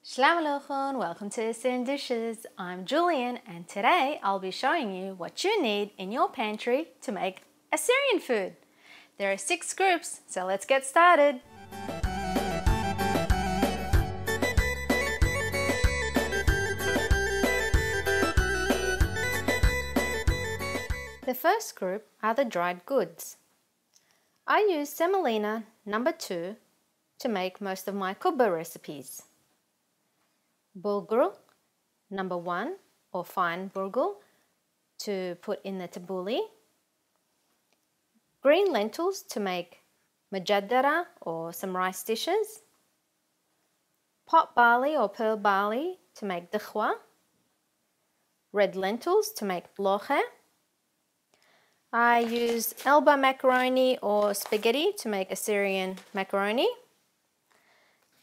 Shalom Aleichem, welcome to Assyrian Dishes. I'm Julian and today I'll be showing you what you need in your pantry to make Assyrian food. There are 6 groups, so let's get started. The first group are the dried goods. I use Semolina number 2 to make most of my kubba recipes. Bulgur number 1 or fine bulgur to put in the tabbouleh. Green lentils to make mujaddara or some rice dishes. Pot barley or pearl barley to make dikhwa. Red lentils to make bloche. I use elba macaroni or spaghetti to make Assyrian macaroni.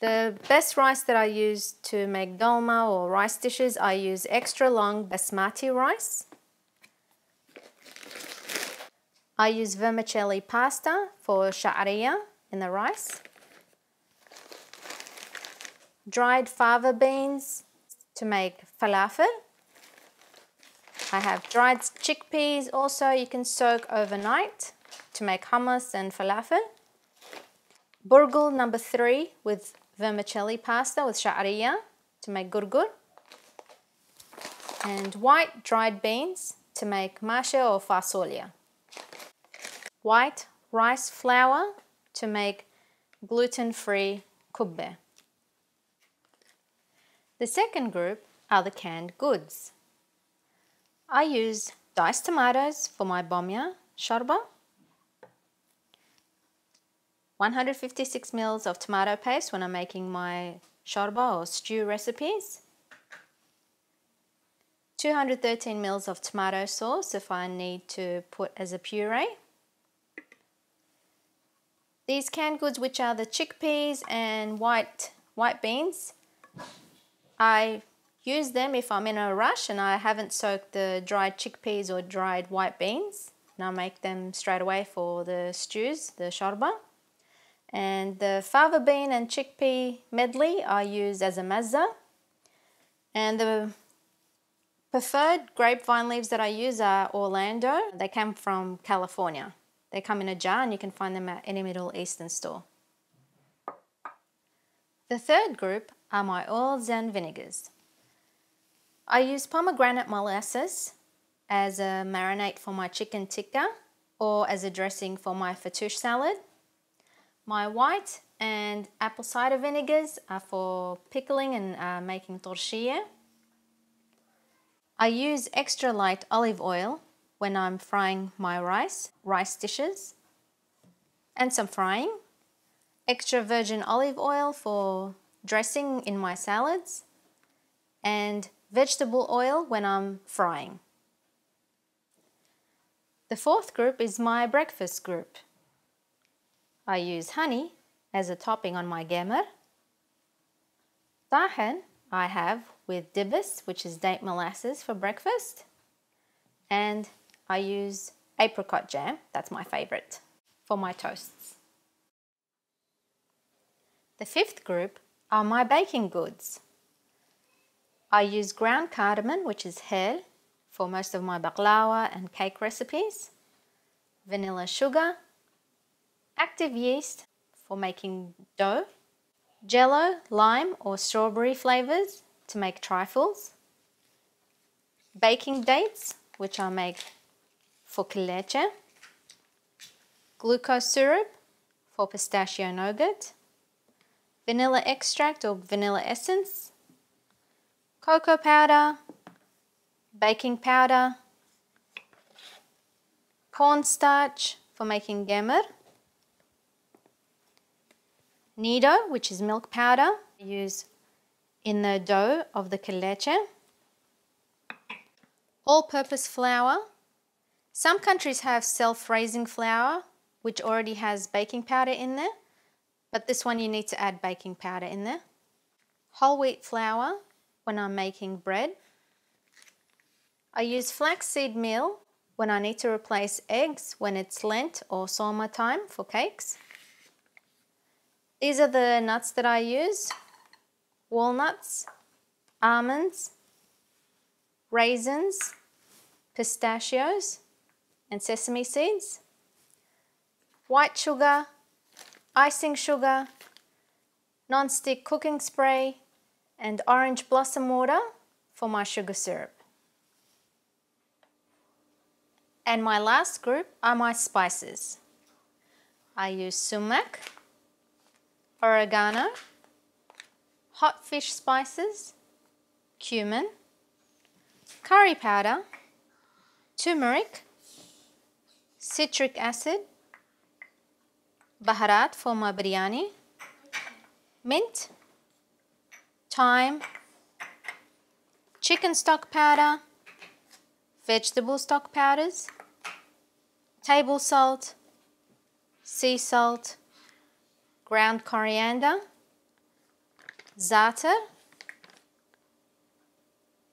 The best rice that I use to make dolma or rice dishes, I use extra long Basmati rice. I use Vermicelli Pasta for sha'ariya in the rice. Dried fava beans to make falafel. I have dried chickpeas also you can soak overnight to make hummus and falafel. Bulgur number 3 with vermicelli pasta with sha'ariya to make gurgur. And white dried beans to make masha or fasolya. White rice flour to make gluten-free kubbe. The second group are the canned goods. I use diced tomatoes for my bamya shorba, 156 ml of tomato paste when I'm making my shorba or stew recipes, 213 ml of tomato sauce if I need to put as a puree. These canned goods, which are the chickpeas and white beans, I use them if I'm in a rush and I haven't soaked the dried chickpeas or dried white beans, and I make them straight away for the stews, the shorba. And the fava bean and chickpea medley I use as a mazza. And the preferred grapevine leaves that I use are Orlando. They come from California. They come in a jar and you can find them at any Middle Eastern store. The third group are my oils and vinegars. I use pomegranate molasses as a marinade for my chicken tikka or as a dressing for my fattoush salad. My white and apple cider vinegars are for pickling and making tortilla. I use extra light olive oil when I'm frying my rice dishes, and some frying. Extra virgin olive oil for dressing in my salads, and vegetable oil when I'm frying. The fourth group is my breakfast group. I use honey as a topping on my gamer. Tahin I have with dibis, which is date molasses for breakfast. And I use apricot jam, that's my favorite, for my toasts. The fifth group are my baking goods. I use ground cardamon, which is hel, for most of my baklava and cake recipes. Vanilla sugar. Active yeast for making dough. Jello, lime or strawberry flavors to make trifles. Baking dates, which I make for keleche. Glucose syrup for pistachio nougat. Vanilla extract or vanilla essence. Cocoa powder. Baking powder. Cornstarch for making gemer. Nido, which is milk powder, I use in the dough of the keleche. All-purpose flour. Some countries have self-raising flour, which already has baking powder in there, but this one you need to add baking powder in there. Whole wheat flour when I'm making bread. I use flaxseed meal when I need to replace eggs when it's Lent or Soma time for cakes. These are the nuts that I use. walnuts, almonds, raisins, pistachios, and sesame seeds, white sugar, icing sugar, non-stick cooking spray, and orange blossom water for my sugar syrup. And my last group are my spices. I use sumac, oregano, hot fish spices, cumin, curry powder, turmeric, citric acid, baharat for my biryani, mint, thyme, chicken stock powder, vegetable stock powders, table salt, sea salt, ground coriander, za'atar,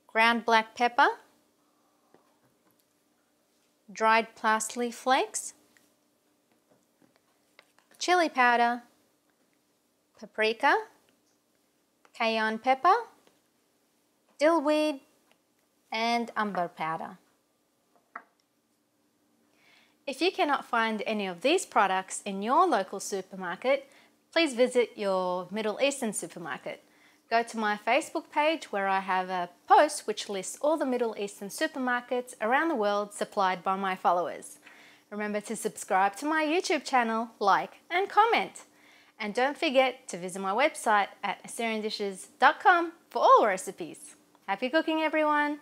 ground black pepper, dried parsley flakes, chili powder, paprika, cayenne pepper, dill weed, and umber powder. If you cannot find any of these products in your local supermarket, please visit your Middle Eastern supermarket. Go to my Facebook page where I have a post which lists all the Middle Eastern supermarkets around the world supplied by my followers. Remember to subscribe to my YouTube channel, like and comment. And don't forget to visit my website at AssyrianDishes.com for all recipes. Happy cooking, everyone!